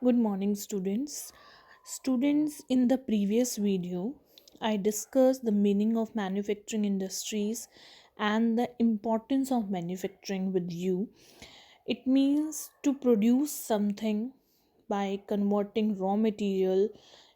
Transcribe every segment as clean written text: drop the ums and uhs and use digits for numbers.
Good morning, students. Students, in the previous video, I discussed the meaning of manufacturing industries and the importance of manufacturing with you. It means to produce something by converting raw material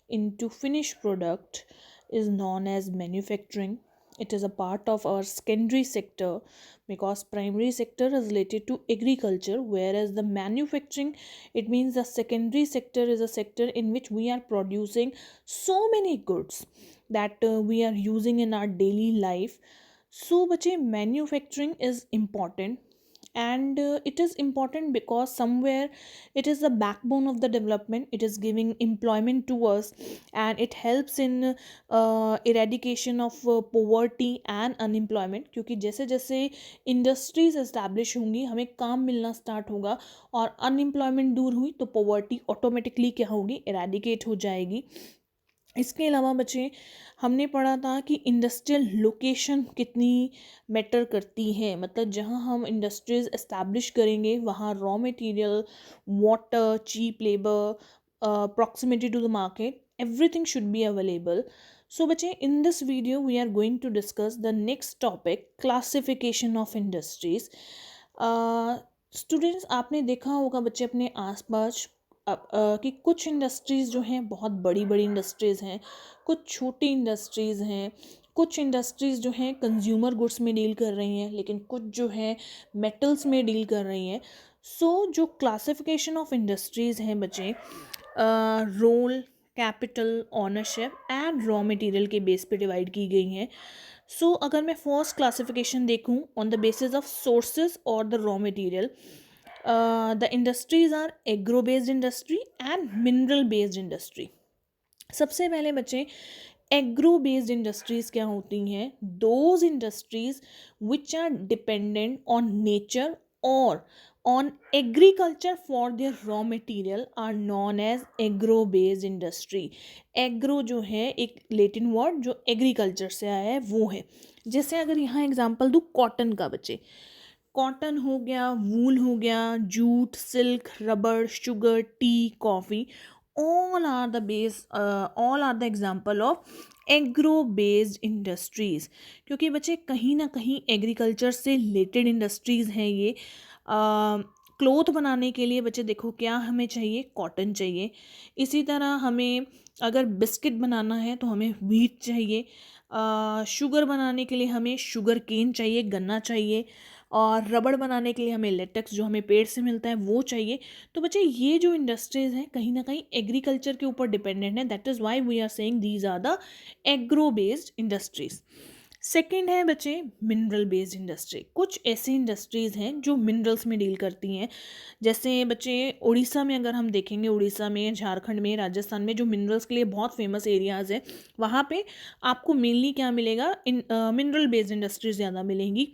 into finished product is known as manufacturing. It is a part of our secondary sector because primary sector is related to agriculture, whereas the manufacturing, it means the secondary sector is a sector in which we are producing so many goods that we are using in our daily life. So bache, manufacturing is important, and it is important because somewhere it is the backbone of the development. It is giving employment to us, and it helps in eradication of poverty and unemployment, क्योंकि जैसे जैसे industries establish होंगी हमें काम मिलना start होगा और unemployment दूर हुई तो पॉवर्टी ऑटोमेटिकली क्या होगी, इरेडिकेट हो जाएगी. इसके अलावा बच्चे, हमने पढ़ा था कि इंडस्ट्रियल लोकेशन कितनी मैटर करती है. मतलब जहाँ हम इंडस्ट्रीज एस्टैब्लिश करेंगे वहाँ raw material, water, cheap labour, proximity to the market, everything should be available. So बच्चे, in this video we are going to discuss the next topic, classification of industries. Students, आपने देखा होगा बच्चे अपने आसपास कि कुछ इंडस्ट्रीज़ जो हैं बहुत बड़ी बड़ी इंडस्ट्रीज़ हैं, कुछ छोटी इंडस्ट्रीज़ हैं, कुछ इंडस्ट्रीज़ जो हैं कंज्यूमर गुड्स में डील कर रही हैं, लेकिन कुछ जो हैं मेटल्स में डील कर रही हैं. सो जो क्लासिफिकेशन ऑफ इंडस्ट्रीज़ हैं बच्चे, role, capital, ownership and raw material के बेस पे डिवाइड की गई हैं. सो अगर मैं फर्स्ट क्लासिफिकेशन देखूं on the basis of sources और the raw material, the industries are agro based industry and mineral based industry. सबसे पहले बच्चे, एग्रो बेस्ड इंडस्ट्रीज क्या होती हैं? Those industries which are dependent on nature और on agriculture for their raw material are known as agro based industry. Agro जो है एक लेटिन वर्ड जो एग्रीकल्चर से आया है वो है. जैसे अगर यहाँ एग्जांपल दूँ कॉटन का बच्चे, कॉटन हो गया, वूल हो गया, jute, silk, rubber, sugar, T, coffee, all are the example of agro based industries. क्योंकि बच्चे कहीं ना कहीं एग्रीकल्चर से रिलेटेड इंडस्ट्रीज़ हैं ये. क्लोथ बनाने के लिए बच्चे देखो क्या हमें चाहिए, कॉटन चाहिए. इसी तरह हमें अगर बिस्किट बनाना है तो हमें व्हीट चाहिए. शुगर बनाने के लिए हमें शुगर केन चाहिए, गन्ना चाहिए. और रबड़ बनाने के लिए हमें लेटेक्स जो हमें पेड़ से मिलता है वो चाहिए. तो बच्चे ये जो इंडस्ट्रीज़ हैं कहीं ना कहीं एग्रीकल्चर के ऊपर डिपेंडेंट है. That is why we are saying these are the agro based industries. Second है बच्चे मिनरल बेस्ड इंडस्ट्री. कुछ ऐसी इंडस्ट्रीज़ हैं जो मिनरल्स में डील करती हैं. जैसे बच्चे उड़ीसा में अगर हम देखेंगे, उड़ीसा में, झारखंड में, राजस्थान में जो मिनरल्स के लिए बहुत फेमस एरियाज़ हैं, वहाँ पे आपको मेनली क्या मिलेगा, मिनरल बेस्ड इंडस्ट्रीज ज़्यादा मिलेंगी,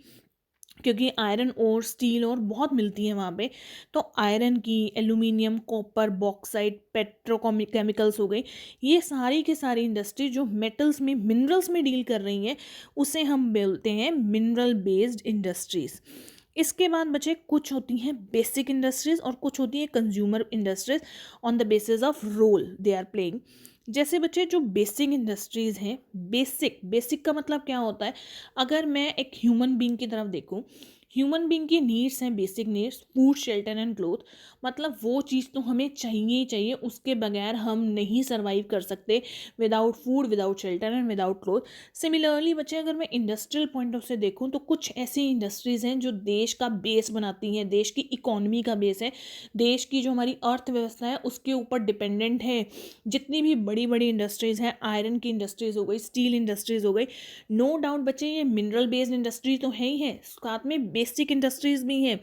क्योंकि आयरन और स्टील और बहुत मिलती है वहाँ पे. तो आयरन की, एल्यूमिनियम, कॉपर, बॉक्साइट, पेट्रोकेमिकल्स हो गई, ये सारी की सारी इंडस्ट्री जो मेटल्स में, मिनरल्स में डील कर रही हैं, उसे हम बोलते हैं मिनरल बेस्ड इंडस्ट्रीज़. इसके बाद बचे कुछ होती हैं बेसिक इंडस्ट्रीज़ और कुछ होती हैं consumer industries on the basis of role they are playing. जैसे बच्चे जो बेसिक इंडस्ट्रीज़ हैं, बेसिक बेसिक का मतलब क्या होता है? अगर मैं एक ह्यूमन बीइंग की तरफ देखूं, ह्यूमन बीइंग की नीड्स हैं basic needs, food, shelter and cloth. मतलब वो चीज़ तो हमें चाहिए ही चाहिए, उसके बगैर हम नहीं सर्वाइव कर सकते, without food, without shelter and without cloth. Similarly बच्चे अगर मैं इंडस्ट्रियल पॉइंट ऑफ से देखूं तो कुछ ऐसी इंडस्ट्रीज़ हैं जो देश का बेस बनाती हैं, देश की इकोनॉमी का बेस है, देश की जो हमारी अर्थव्यवस्था है उसके ऊपर डिपेंडेंट है. जितनी भी बड़ी बड़ी इंडस्ट्रीज़ हैं, आयरन की इंडस्ट्रीज़ हो गई, स्टील इंडस्ट्रीज़ हो गई, नो डाउट बच्चे ये मिनरल बेस्ड इंडस्ट्री तो है ही है, साथ में बेसिक इंडस्ट्रीज़ भी हैं.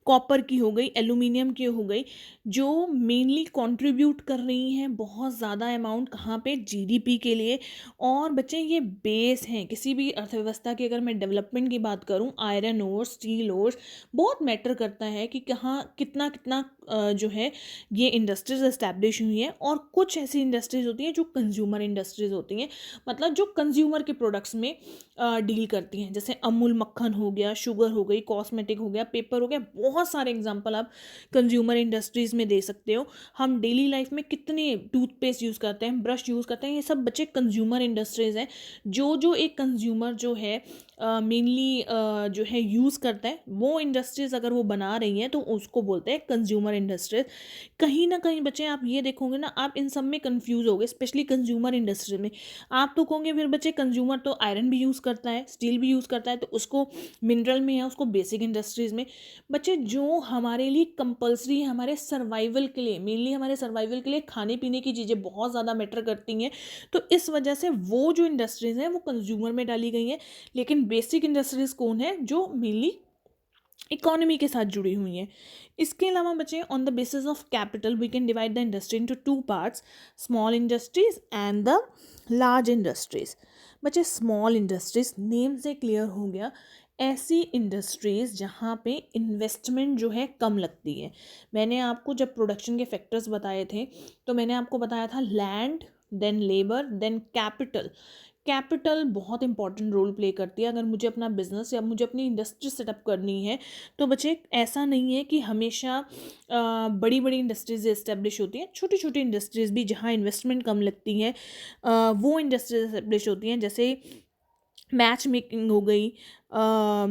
कॉपर की हो गई, एल्यूमिनियम की हो गई, जो मेनली कंट्रीब्यूट कर रही हैं बहुत ज़्यादा अमाउंट कहाँ पे, जीडीपी के लिए. और बच्चे ये बेस हैं किसी भी अर्थव्यवस्था की. अगर मैं डेवलपमेंट की बात करूँ, आयरन और स्टील और बहुत मैटर करता है कि कहाँ कितना कितना जो है ये इंडस्ट्रीज इस्टेब्लिश हुई हैं. और कुछ ऐसी इंडस्ट्रीज होती हैं जो कंज्यूमर इंडस्ट्रीज होती हैं, मतलब जो कंज्यूमर के प्रोडक्ट्स में डील करती हैं. जैसे अमूल मक्खन हो गया, शुगर हो गई, कॉस्मेटिक हो गया, पेपर हो गया, बहुत बहुत सारे एग्जांपल आप कंज्यूमर इंडस्ट्रीज़ में दे सकते हो। हम डेली लाइफ में कितने टूथपेस्ट यूज़ करते हैं, ब्रश यूज़ करते हैं, ये सब बच्चे कंज्यूमर इंडस्ट्रीज़ हैं। जो एक कंज्यूमर जो है मेनली जो है यूज़ करता है, वो इंडस्ट्रीज़ अगर वो बना रही हैं तो उसको बोलते हैं कंज्यूमर इंडस्ट्रीज़। कहीं ना कहीं बच्चे आप ये देखोगे ना, आप इन सब में कंफ्यूज होगे, स्पेशली कंज्यूमर इंडस्ट्री में। आप तो कहोगे फिर बच्चे कंज्यूमर तो आयरन भी यूज़ करता है, स्टील भी यूज़ करता है, तो उसको मिनरल में है, उसको बेसिक इंडस्ट्रीज़ में। बच्चे जो हमारे लिए कंपलसरी है, हमारे सर्वाइवल के लिए, मेनली हमारे सर्वाइवल के लिए खाने पीने की चीज़ें बहुत ज़्यादा मैटर करती हैं, तो इस वजह से वो जो इंडस्ट्रीज़ हैं वो कंज्यूमर में डाली गई हैं। लेकिन बेसिक इंडस्ट्रीज़ कौन है, जो मेनली इकोनॉमी के साथ जुड़ी हुई हैं। इसके अलावा बच्चे on the basis of capital V can divide the industry into two parts, small industries and the large industries. बच्चे स्मॉल इंडस्ट्रीज नेम से क्लियर हो गया, ऐसी इंडस्ट्रीज़ जहाँ पे इन्वेस्टमेंट जो है कम लगती है। मैंने आपको जब प्रोडक्शन के फैक्टर्स बताए थे तो मैंने आपको बताया था land, then labour, then capital. Capital बहुत इंपॉर्टेंट रोल प्ले करती है। अगर मुझे अपना बिजनेस या मुझे अपनी इंडस्ट्री सेटअप करनी है तो बच्चे ऐसा नहीं है कि हमेशा बड़ी बड़ी इंडस्ट्रीज इस्टेब्लिश होती हैं, छोटी छोटी इंडस्ट्रीज़ भी जहाँ इन्वेस्टमेंट कम लगती है वो इंडस्ट्रीज इस्टेब्लिश होती हैं। जैसे मैच मेकिंग हो गई,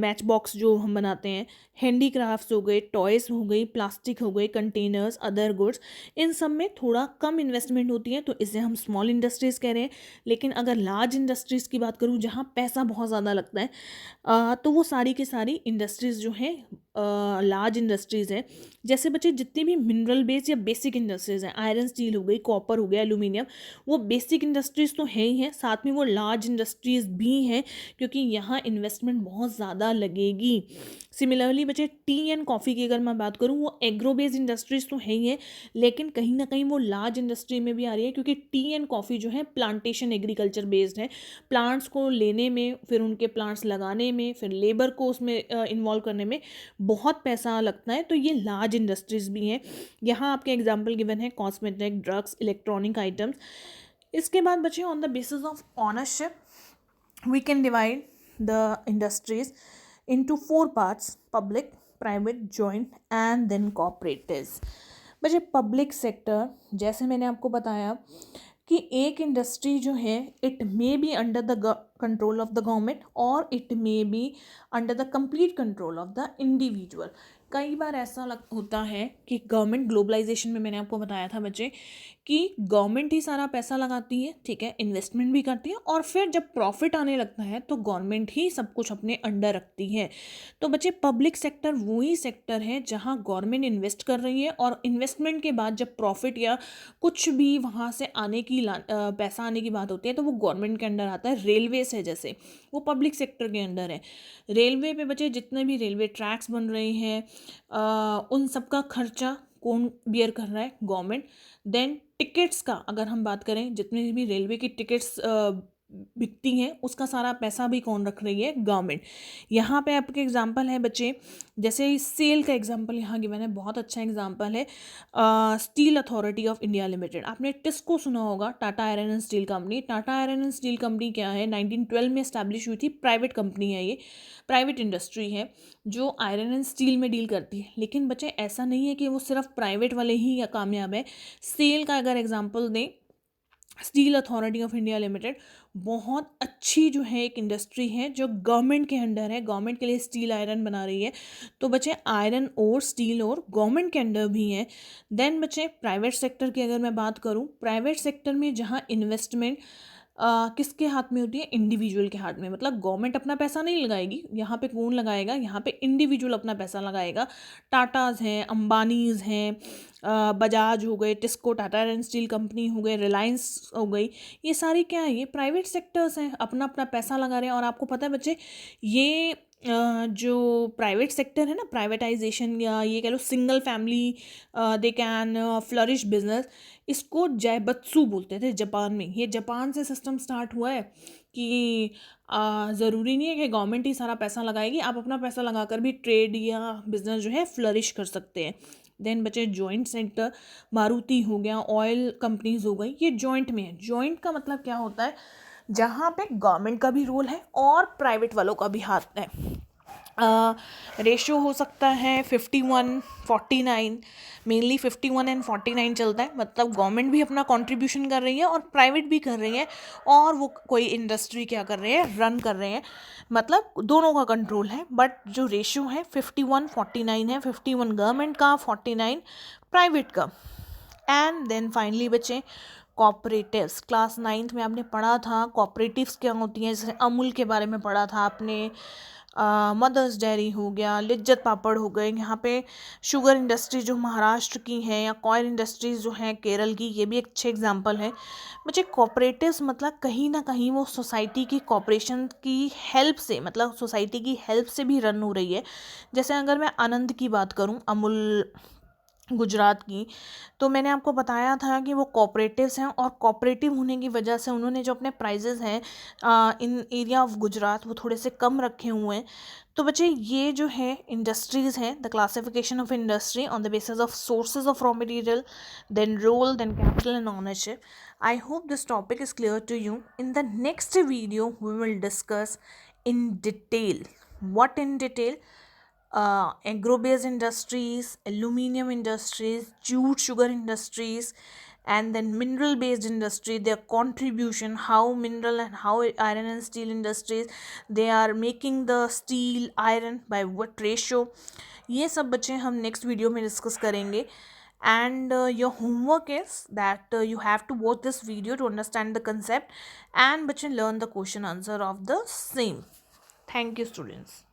मैच बॉक्स जो हम बनाते हैं, हैंडीक्राफ्ट्स हो गए, टॉयज़ हो गई, प्लास्टिक हो गई, कंटेनर्स, अदर गुड्स, इन सब में थोड़ा कम इन्वेस्टमेंट होती है, तो इसे हम स्मॉल इंडस्ट्रीज़ कह रहे हैं। लेकिन अगर लार्ज इंडस्ट्रीज़ की बात करूँ जहाँ पैसा बहुत ज़्यादा लगता है तो वो सारी की सारी इंडस्ट्रीज़ जो हैं लार्ज इंडस्ट्रीज़ हैं। जैसे बच्चे जितनी भी मिनरल बेस्ड या बेसिक इंडस्ट्रीज़ हैं, आयरन स्टील हो गई, कॉपर हो गया, एल्यूमिनियम, वो बेसिक इंडस्ट्रीज़ तो है ही हैं, साथ में वो लार्ज इंडस्ट्रीज़ भी हैं क्योंकि यहाँ इन्वेस्टमेंट बहुत ज़्यादा लगेगी। सिमिलरली बच्चे टी एंड कॉफ़ी की अगर मैं बात करूँ, वो एग्रो बेस्ड इंडस्ट्रीज़ तो है ही है, लेकिन कहीं ना कहीं वो लार्ज इंडस्ट्री में भी आ रही है क्योंकि टी एंड कॉफ़ी जो है प्लांटेशन एग्रीकल्चर बेस्ड है। प्लांट्स को लेने में, फिर उनके प्लांट्स लगाने में, फिर लेबर को उसमें इन्वॉल्व करने में बहुत पैसा लगता है, तो ये लार्ज इंडस्ट्रीज़ भी हैं। यहाँ आपके एग्जाम्पल गिवन है कॉस्मेटिक, ड्रग्स, इलेक्ट्रॉनिक आइटम्स। इसके बाद बच्चे on the basis of ownership we can divide the industries into four parts: public, private, joint and then cooperatives। बच्चे पब्लिक सेक्टर, जैसे मैंने आपको बताया कि एक इंडस्ट्री जो है it may be under the control of the government और it may be under the complete control of the individual. कई बार ऐसा होता है कि गवर्नमेंट, ग्लोबलाइजेशन में मैंने आपको बताया था बच्चे कि गवर्नमेंट ही सारा पैसा लगाती है, ठीक है, इन्वेस्टमेंट भी करती है, और फिर जब प्रॉफिट आने लगता है तो गवर्नमेंट ही सब कुछ अपने अंडर रखती है। तो बच्चे पब्लिक सेक्टर वही सेक्टर है जहां गवर्नमेंट इन्वेस्ट कर रही है और इन्वेस्टमेंट के बाद जब प्रॉफिट या कुछ भी वहां से आने की पैसा आने की बात होती है तो वो गवर्नमेंट के अंडर आता है। रेलवेज है जैसे, वो पब्लिक सेक्टर के अंडर है। रेलवे पे बच्चे जितने भी रेलवे ट्रैक्स बन रहे हैं उन सब का खर्चा कौन बियर कर रहा है? गवर्नमेंट। देन टिकट्स का अगर हम बात करें, जितने भी रेलवे की टिकट्स बिकती हैं उसका सारा पैसा भी कौन रख रही है? गवर्नमेंट। यहाँ पे आपके एग्जांपल है बच्चे, जैसे सेल का एग्जांपल यहाँ गिवन है, बहुत अच्छा एग्जांपल है steel authority of India limited. आपने टिस्को सुना होगा, Tata iron and steel company. Tata iron and steel company क्या है? 1912 में एस्टैब्लिश हुई थी, प्राइवेट कंपनी है, ये प्राइवेट इंडस्ट्री है जो आयरन एंड स्टील में डील करती है। लेकिन बच्चे ऐसा नहीं है कि वो सिर्फ प्राइवेट वाले ही कामयाब है। सेल का अगर एग्जांपल दें, steel authority of India limited बहुत अच्छी जो है एक इंडस्ट्री है जो गवर्नमेंट के अंडर है, गवर्नमेंट के लिए स्टील आयरन बना रही है। तो बच्चे आयरन और स्टील और गवर्नमेंट के अंडर भी हैं। देन बच्चे प्राइवेट सेक्टर की अगर मैं बात करूं, प्राइवेट सेक्टर में जहां इन्वेस्टमेंट किसके हाथ में होती है? इंडिविजुअल के हाथ में। मतलब गवर्नमेंट अपना पैसा नहीं लगाएगी, यहाँ पे कौन लगाएगा? यहाँ पे इंडिविजुअल अपना पैसा लगाएगा। टाटाज हैं, अंबानीज हैं, बजाज हो गए, TISCO, Tata iron steel company हो गए, रिलायंस हो गई, ये सारी क्या है? ये प्राइवेट सेक्टर्स हैं, अपना अपना पैसा लगा रहे हैं। और आपको पता है बच्चे, ये जो प्राइवेट सेक्टर है ना, प्राइवेटाइजेशन या ये कह लो single family they can flourish business, इसको जैबत्सु बोलते थे जापान में। ये जापान से सिस्टम स्टार्ट हुआ है कि ज़रूरी नहीं है कि गवर्नमेंट ही सारा पैसा लगाएगी, आप अपना पैसा लगाकर भी ट्रेड या बिजनेस जो है फ्लरिश कर सकते हैं। देन बचे जॉइंट सेक्टर, मारुति हो गया, ऑयल कंपनीज हो गई, ये जॉइंट में है। जॉइंट का मतलब क्या होता है? जहाँ पे गवर्नमेंट का भी रोल है और प्राइवेट वालों का भी हाथ है। रेशो हो सकता है 51-49, मेनली 51 और 49 चलता है, मतलब गवर्नमेंट भी अपना कंट्रीब्यूशन कर रही है और प्राइवेट भी कर रही है, और वो कोई इंडस्ट्री क्या कर रहे हैं, रन कर रहे हैं, मतलब दोनों का कंट्रोल है। बट जो रेशो है 51-49 है, 51 गवर्नमेंट का, 49 प्राइवेट का। एंड देन फाइनली बच्चे कॉपरेटिव्स, क्लास 9th में आपने पढ़ा था कॉपरेटिव्स क्या होती हैं, जैसे अमूल के बारे में पढ़ा था आपने, मदर्स डेयरी हो गया, लिज्जत पापड़ हो गए, यहाँ पे शुगर इंडस्ट्री जो महाराष्ट्र की है, या कॉयल इंडस्ट्रीज जो है केरल की, ये भी एक अच्छे एग्जांपल है। मुझे कॉपरेटिव्स मतलब कहीं ना कहीं वो सोसाइटी की कॉपरेशन की हेल्प से, मतलब सोसाइटी की हेल्प से भी रन हो रही है। जैसे अगर मैं आनंद की बात करूँ, अमूल गुजरात की, तो मैंने आपको बताया था कि वो कोऑपरेटिव्स हैं, और कोऑपरेटिव होने की वजह से उन्होंने जो अपने प्राइजेज़ हैं इन एरिया ऑफ गुजरात वो थोड़े से कम रखे हुए हैं। तो बच्चे ये जो है इंडस्ट्रीज़ हैं, the classification of industry on the basis of sources of raw material, then role, then capital and ownership. I hope this topic is clear to you. In the next video we will discuss in detail. What in detail? Agro-based industries, aluminium industries, jute sugar industries, and then mineral-based industry, their contribution, how mineral and how iron and steel industries, they are making the steel, iron by what ratio. ये सब बच्चे हम next video में discuss करेंगे. And your homework is that you have to watch this video to understand the concept and learn the question answer of the same. Thank you, students.